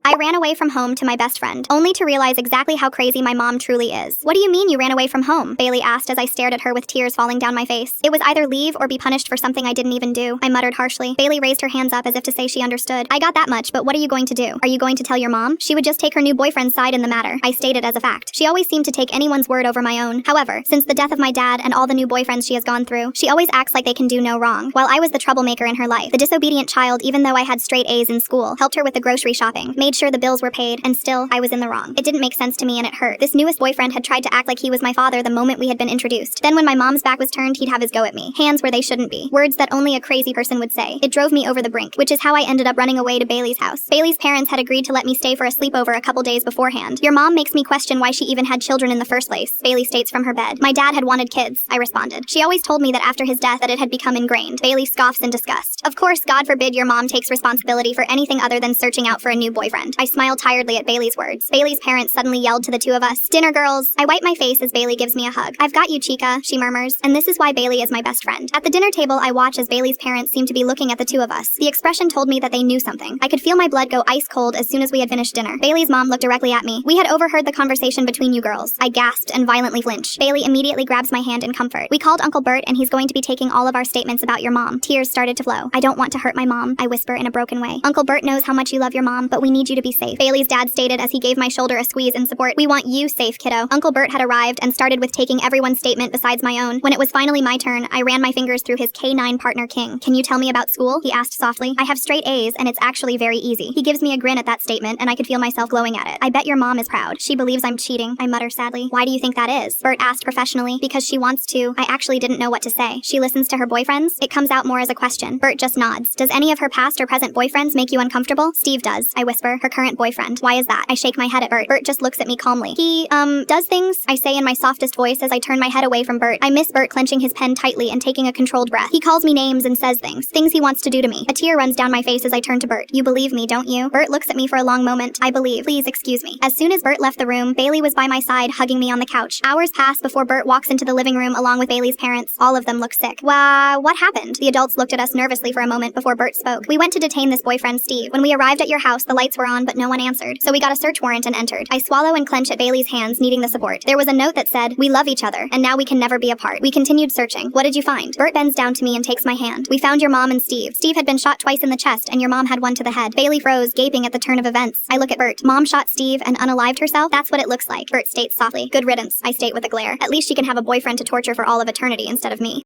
I ran away from home to my best friend, only to realize exactly how crazy my mom truly is. What do you mean you ran away from home? Bailey asked as I stared at her with tears falling down my face. It was either leave or be punished for something I didn't even do, I muttered harshly. Bailey raised her hands up as if to say she understood. I got that much, but what are you going to do? Are you going to tell your mom? She would just take her new boyfriend's side in the matter, I stated as a fact. She always seemed to take anyone's word over my own. However, since the death of my dad and all the new boyfriends she has gone through, she always acts like they can do no wrong, while I was the troublemaker in her life. The disobedient child, even though I had straight A's in school, helped her with the grocery shopping, made sure the bills were paid, and still, I was in the wrong. It didn't make sense to me and it hurt. This newest boyfriend had tried to act like he was my father the moment we had been introduced. Then when my mom's back was turned, he'd have his go at me. Hands where they shouldn't be. Words that only a crazy person would say. It drove me over the brink, which is how I ended up running away to Bailey's house. Bailey's parents had agreed to let me stay for a sleepover a couple days beforehand. Your mom makes me question why she even had children in the first place, Bailey states from her bed. My dad had wanted kids, I responded. She always told me that after his death that it had become ingrained. Bailey scoffs in disgust. Of course, God forbid your mom takes responsibility for anything other than searching out for a new boyfriend. I smiled tiredly at Bailey's words. Bailey's parents suddenly yelled to the two of us, "Dinner, girls." I wipe my face as Bailey gives me a hug. "I've got you, chica," she murmurs, and this is why Bailey is my best friend. At the dinner table, I watch as Bailey's parents seem to be looking at the two of us. The expression told me that they knew something. I could feel my blood go ice cold as soon as we had finished dinner. Bailey's mom looked directly at me. "We had overheard the conversation between you girls." I gasped and violently flinched. Bailey immediately grabs my hand in comfort. "We called Uncle Bert and he's going to be taking all of our statements about your mom." Tears started to flow. "I don't want to hurt my mom," I whisper in a broken way. "Uncle Bert knows how much you love your mom, but we need you to be safe," Bailey's dad stated as he gave my shoulder a squeeze in support. "We want you safe, kiddo." Uncle Bert had arrived and started with taking everyone's statement besides my own. When it was finally my turn, I ran my fingers through his K9 partner King. "Can you tell me about school?" he asked softly. "I have straight A's and it's actually very easy." He gives me a grin at that statement and I could feel myself glowing at it. "I bet your mom is proud. She believes I'm cheating," I mutter sadly. "Why do you think that is?" Bert asked professionally. "Because she wants to." I actually didn't know what to say. "She listens to her boyfriends?" It comes out more as a question. Bert just nods. "Does any of her past or present boyfriends make you uncomfortable?" "Steve does," I whisper. "Her current boyfriend." "Why is that?" I shake my head at Bert. Bert just looks at me calmly. "He, does things?" I say in my softest voice as I turn my head away from Bert. I miss Bert clenching his pen tightly and taking a controlled breath. He calls me names and says things he wants to do to me. A tear runs down my face as I turn to Bert. "You believe me, don't you?" Bert looks at me for a long moment. "I believe. Please excuse me." As soon as Bert left the room, Bailey was by my side, hugging me on the couch. Hours pass before Bert walks into the living room along with Bailey's parents. All of them look sick. What happened?" The adults looked at us nervously for a moment before Bert spoke. "We went to detain this boyfriend, Steve. When we arrived at your house, the lights were on, but no one answered. So we got a search warrant and entered." I swallow and clench at Bailey's hands, needing the support. There was a note that said, "We love each other, and now we can never be apart." We continued searching. "What did you find?" Bert bends down to me and takes my hand. "We found your mom and Steve. Steve had been shot twice in the chest, and your mom had one to the head." Bailey froze, gaping at the turn of events. I look at Bert. "Mom shot Steve and unalived herself? That's what it looks like," Bert states softly. "Good riddance," I state with a glare. "At least she can have a boyfriend to torture for all of eternity instead of me."